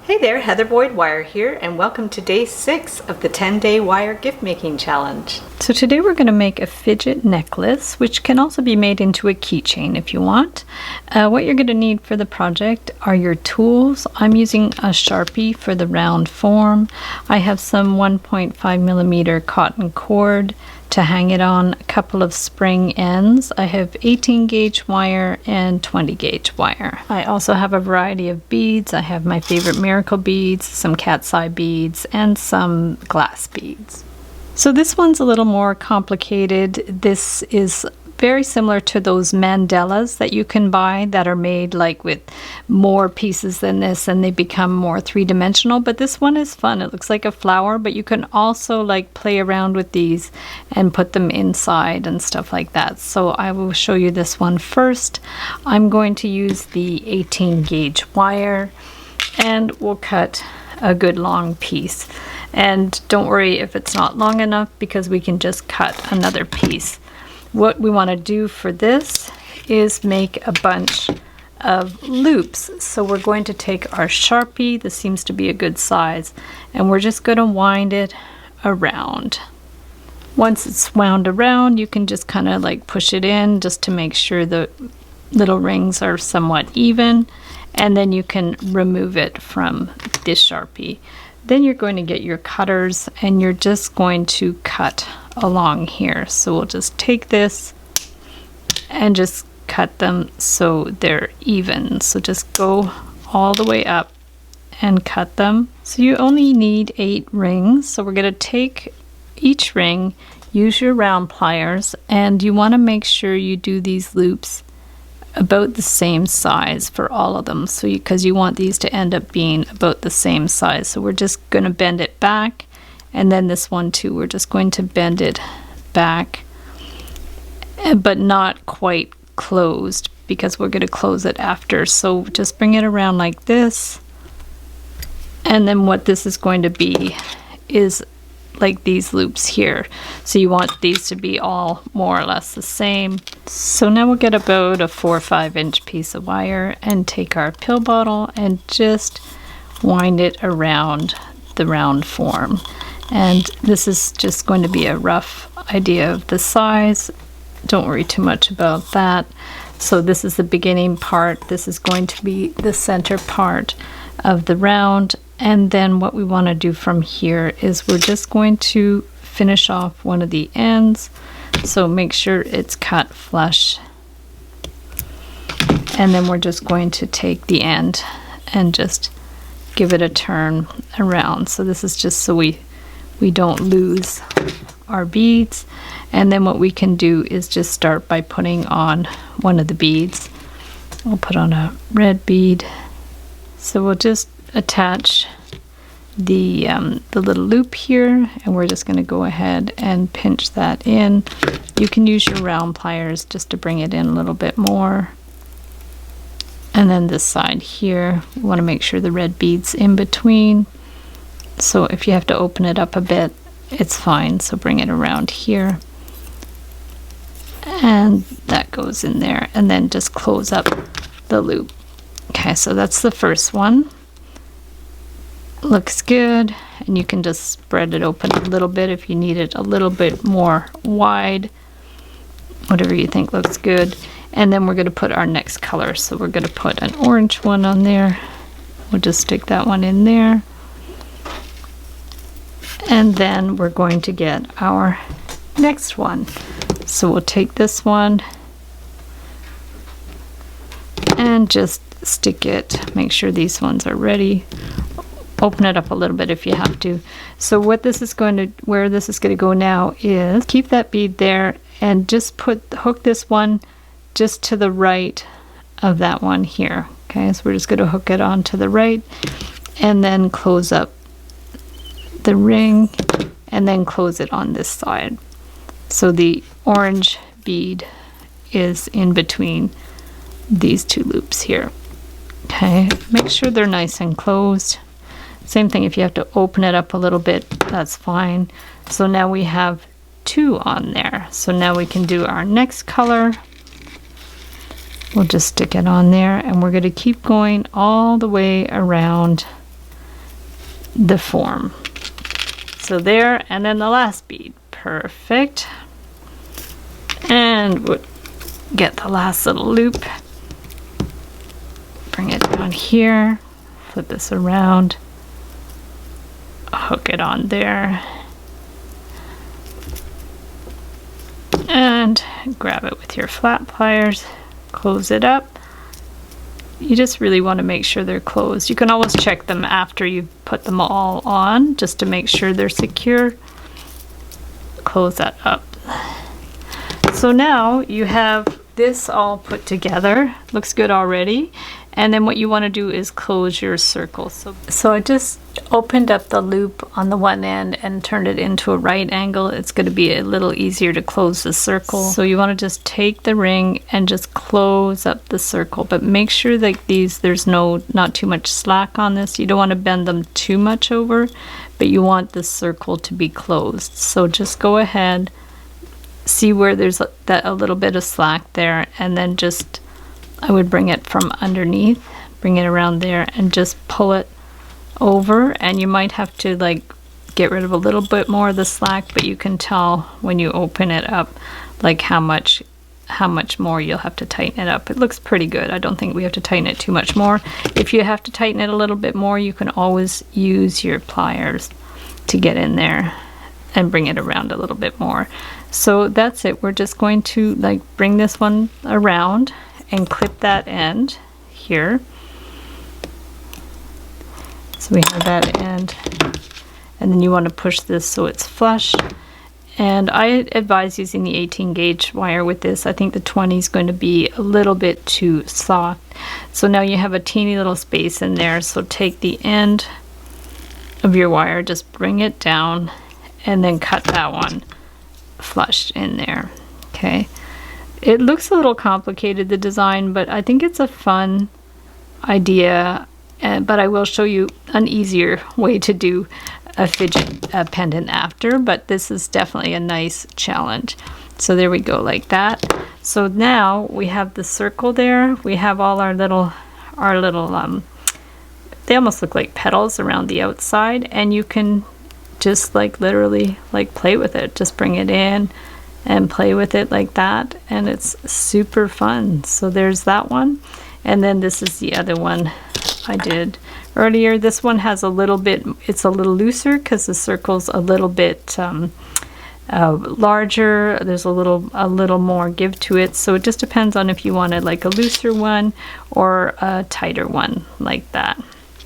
Hey there, Heather Boyd Wire here, and welcome to day 6 of the 10-day wire gift making challenge. So today we're going to make a fidget necklace, which can also be made into a keychain if you want. What you're going to need for the project are your tools. I'm using a Sharpie for the round form. I have some 1.5mm cotton cord to hang it on, a couple of spring ends. I have 18 gauge wire and 20 gauge wire. I also have a variety of beads. I have my favorite miracle beads, some cat's eye beads, and some glass beads. So this one's a little more complicated. This is very similar to those mandalas that you can buy that are made like with more pieces than this and they become more three-dimensional, but this one is fun. It looks like a flower, but you can also like play around with these and put them inside and stuff like that. So I will show you this one first. I'm going to use the 18 gauge wire and we'll cut a good long piece. And don't worry if it's not long enough because we can just cut another piece. What we want to do for this is make a bunch of loops. So we're going to take our Sharpie, this seems to be a good size, and we're just going to wind it around. Once it's wound around, you can just kind of like push it in just to make sure the little rings are somewhat even, and then you can remove it from this Sharpie. Then you're going to get your cutters and you're just going to cut along here. So we'll just take this and just cut them so they're even. So just go all the way up and cut them. So you only need 8 rings. So we're going to take each ring, use your round pliers, and you want to make sure you do these loops about the same size for all of them, so because you want these to end up being about the same size. So we're just going to bend it back, and then this one too, we're just going to bend it back, but not quite closed because we're going to close it after. So just bring it around like this, and then what this is going to be is like these loops here. So you want these to be all more or less the same. So now we'll get about a 4 or 5 inch piece of wire and take our pill bottle and just wind it around the round form. And this is just going to be a rough idea of the size. Don't worry too much about that. So this is the beginning part. This is going to be the center part of the round. And then what we want to do from here is we're just going to finish off one of the ends. So make sure it's cut flush. And then we're just going to take the end and just give it a turn around. So this is just so we don't lose our beads. And then what we can do is just start by putting on one of the beads. We'll put on a red bead. So we'll just attach the little loop here, and we're just going to go ahead and pinch that in. You can use your round pliers just to bring it in a little bit more. And then this side here, we want to make sure the red bead's in between. So if you have to open it up a bit, it's fine. So bring it around here. And that goes in there, and then just close up the loop. Okay, so that's the first one. Looks good, and you can just spread it open a little bit if you need it a little bit more wide, whatever you think looks good. And then we're going to put our next color, so we're going to put an orange one on there. We'll just stick that one in there, and then we're going to get our next one. So we'll take this one and just stick it, make sure these ones are ready. Open it up a little bit if you have to. So what this is going to, where this is going to go now is keep that bead there and just hook this one just to the right of that one here. Okay, so we're just going to hook it on to the right and then close up the ring and then close it on this side. So the orange bead is in between these two loops here. Okay, make sure they're nice and closed. Same thing, if you have to open it up a little bit, that's fine. So now we have 2 on there. So now we can do our next color. We'll just stick it on there, and we're going to keep going all the way around the form. So there, and then the last bead. Perfect. And we'll get the last little loop. Bring it down here. Flip this around. Hook it on there. And grab it with your flat pliers. Close it up. You just really want to make sure they're closed. You can always check them after you've put them all on, just to make sure they're secure. Close that up. So now you have this all put together. Looks good already. And then what you want to do is close your circle. So I just opened up the loop on the one end and turned it into a right angle. It's going to be a little easier to close the circle. So you want to just take the ring and just close up the circle, but make sure that there's not too much slack on this. You don't want to bend them too much over, but you want the circle to be closed. So just go ahead, see where there's a little bit of slack there, and then just I would bring it from underneath, bring it around there, and just pull it over. And you might have to like get rid of a little bit more of the slack, but you can tell when you open it up like how much more you'll have to tighten it up. It looks pretty good. I don't think we have to tighten it too much more. If you have to tighten it a little bit more, you can always use your pliers to get in there and bring it around a little bit more. So that's it. We're just going to like bring this one around and clip that end here. So we have that end, and then you want to push this so it's flush. And I advise using the 18 gauge wire with this. I think the 20 is going to be a little bit too soft. So now you have a teeny little space in there. So take the end of your wire, just bring it down, and then cut that one flush in there. Okay. It looks a little complicated, the design, but I think it's a fun idea. But I will show you an easier way to do a fidget pendant after, but this is definitely a nice challenge. So there we go, like that. So now we have the circle there. We have all our little they almost look like petals around the outside, and you can just like literally like play with it. Just bring it in and play with it like that, and it's super fun. So there's that one, and then this is the other one I did earlier. This one has a little bit, it's a little looser because the circle's a little bit larger. There's a little more give to it, so it just depends on if you wanted like a looser one or a tighter one like that.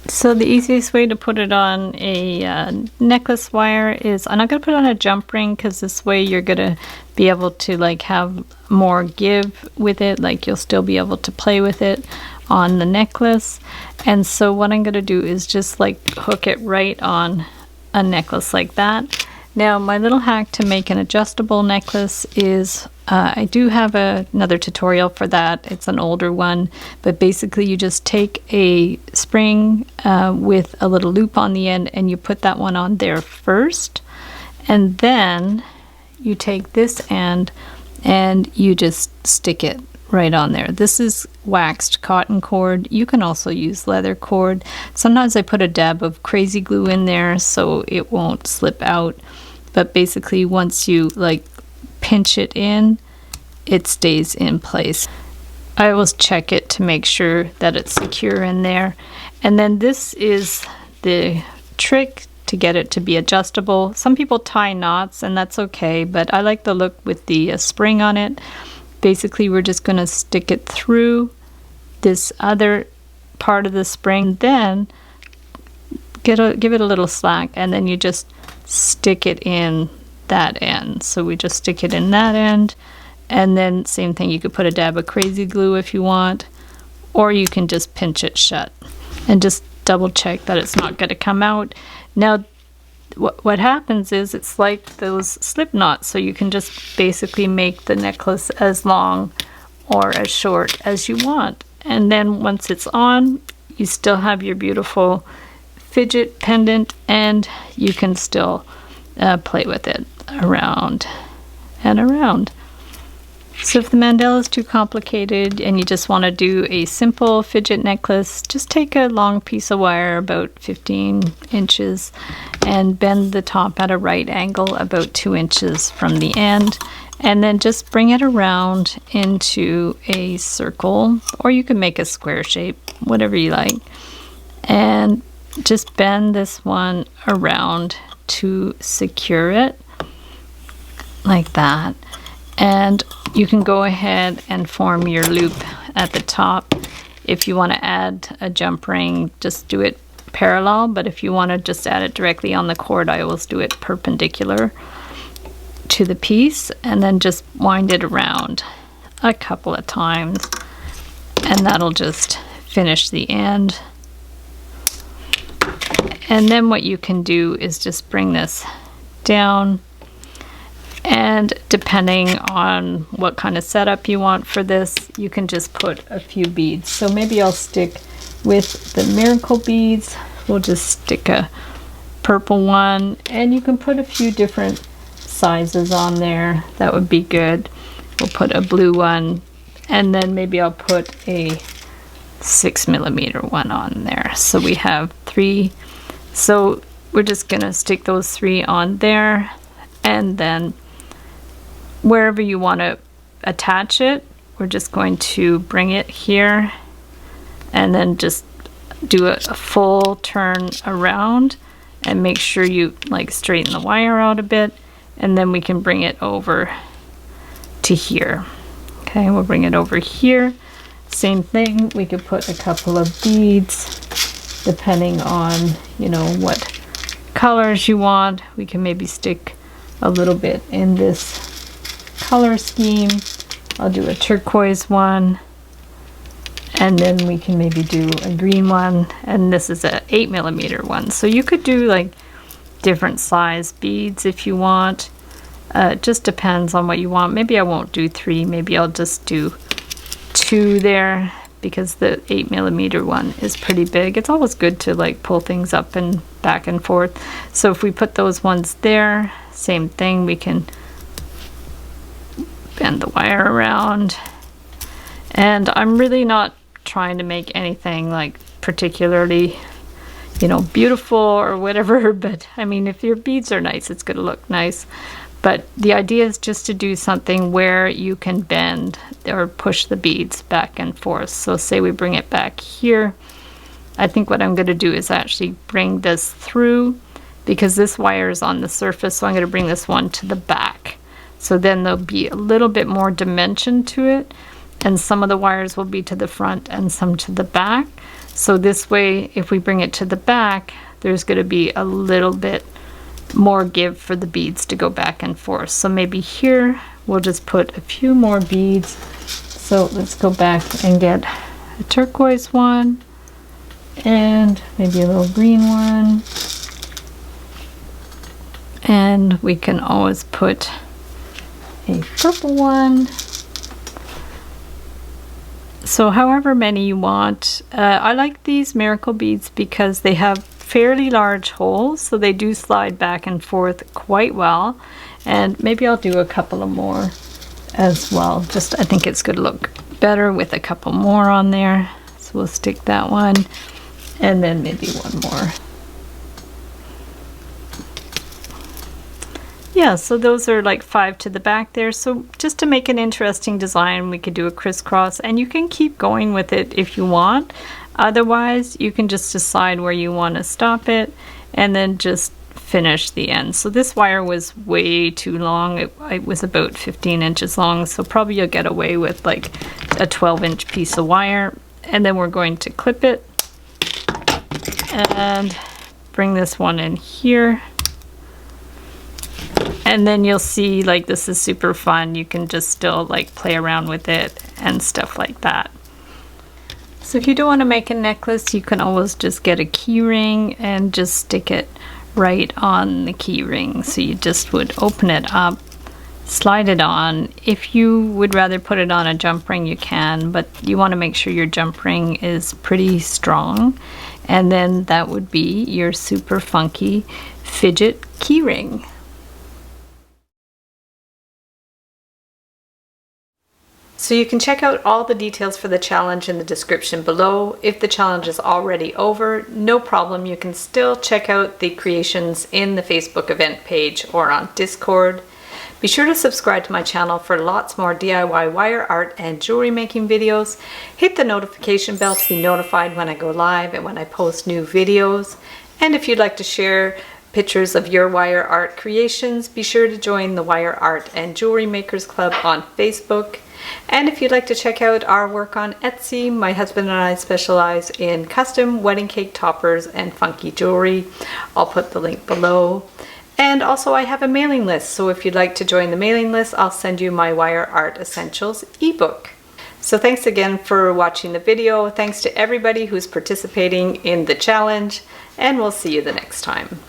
So the easiest way to put it on a necklace wire is, I'm not going to put it on a jump ring because this way you're going to be able to like have more give with it, like you'll still be able to play with it on the necklace. And so what I'm going to do is just like hook it right on a necklace like that. Now my little hack to make an adjustable necklace is I do have another tutorial for that. It's an older one, but basically you just take a spring with a little loop on the end, and you put that one on there first, and then you take this end and you just stick it right on there. This is waxed cotton cord. You can also use leather cord. Sometimes I put a dab of crazy glue in there so it won't slip out, but basically once you like pinch it in, it stays in place. I always check it to make sure that it's secure in there. And then this is the trick to get it to be adjustable. Some people tie knots, and that's okay, but I like the look with the spring on it. Basically we're just going to stick it through this other part of the spring, then give it a little slack, and then you just stick it in that end. So we just stick it in that end, and then same thing, you could put a dab of crazy glue if you want, or you can just pinch it shut and just double check that it's not going to come out. Now what happens is it's like those slip knots, so you can just basically make the necklace as long or as short as you want, and then once it's on, you still have your beautiful fidget pendant, and you can still play with it around and around. So if the mandala is too complicated and you just want to do a simple fidget necklace, just take a long piece of wire about 15 inches and bend the top at a right angle about 2 inches from the end, and then just bring it around into a circle, or you can make a square shape, whatever you like, and just bend this one around to secure it like that. And you can go ahead and form your loop at the top. If you want to add a jump ring, just do it parallel, but if you want to just add it directly on the cord, I always do it perpendicular to the piece, and then just wind it around a couple of times, and that'll just finish the end. And then what you can do is just bring this down, and depending on what kind of setup you want for this, you can just put a few beads. So maybe I'll stick with the miracle beads. We'll just stick a purple one, and you can put a few different sizes on there. That would be good. We'll put a blue one, and then maybe I'll put a 6mm one on there. So we have 3. So we're just gonna stick those 3 on there, and then wherever you want to attach it, we're just going to bring it here and then just do a full turn around, and make sure you like straighten the wire out a bit, and then we can bring it over to here. Okay, we'll bring it over here. Same thing, we could put a couple of beads depending on, you know, what colors you want. We can maybe stick a little bit in this color scheme. I'll do a turquoise one, and then we can maybe do a green one, and this is a 8mm one. So you could do like different size beads if you want. It just depends on what you want. Maybe I won't do 3, maybe I'll just do 2 there, because the 8mm one is pretty big. It's always good to like pull things up and back and forth. So if we put those ones there, same thing, we can bend the wire around. And I'm really not trying to make anything like particularly, you know, beautiful or whatever, but I mean, if your beads are nice, it's gonna look nice. But the idea is just to do something where you can bend or push the beads back and forth. So say we bring it back here. I think what I'm going to do is actually bring this through, because this wire is on the surface, so I'm going to bring this one to the back. So then there'll be a little bit more dimension to it, and some of the wires will be to the front and some to the back. So this way, if we bring it to the back, there's going to be a little bit more give for the beads to go back and forth. So maybe here we'll just put a few more beads. So let's go back and get a turquoise one, and maybe a little green one, and we can always put a purple one. So however many you want. I like these miracle beads because they have fairly large holes, so they do slide back and forth quite well. And maybe I'll do a couple of more as well. Just I think it's going to look better with a couple more on there. So we'll stick that one, and then maybe one more. Yeah, so those are like 5 to the back there. So just to make an interesting design, we could do a crisscross, and you can keep going with it if you want. Otherwise, you can just decide where you want to stop it and then just finish the end. So this wire was way too long. It was about 15 inches long, so probably you'll get away with like a 12-inch piece of wire. And then we're going to clip it and bring this one in here. And then you'll see like this is super fun. You can just still like play around with it and stuff like that. So if you don't want to make a necklace, you can always just get a key ring and just stick it right on the key ring. So you just would open it up, slide it on. If you would rather put it on a jump ring, you can, but you want to make sure your jump ring is pretty strong. And then that would be your super funky fidget key ring. So you can check out all the details for the challenge in the description below. If the challenge is already over, no problem. You can still check out the creations in the Facebook event page or on Discord. Be sure to subscribe to my channel for lots more DIY wire art and jewelry making videos. Hit the notification bell to be notified when I go live and when I post new videos. And if you'd like to share pictures of your wire art creations, be sure to join the Wire Art and Jewelry Makers Club on Facebook. And if you'd like to check out our work on Etsy, my husband and I specialize in custom wedding cake toppers and funky jewelry. I'll put the link below. And also I have a mailing list, so if you'd like to join the mailing list, I'll send you my Wire Art Essentials ebook. So thanks again for watching the video. Thanks to everybody who's participating in the challenge, and we'll see you the next time.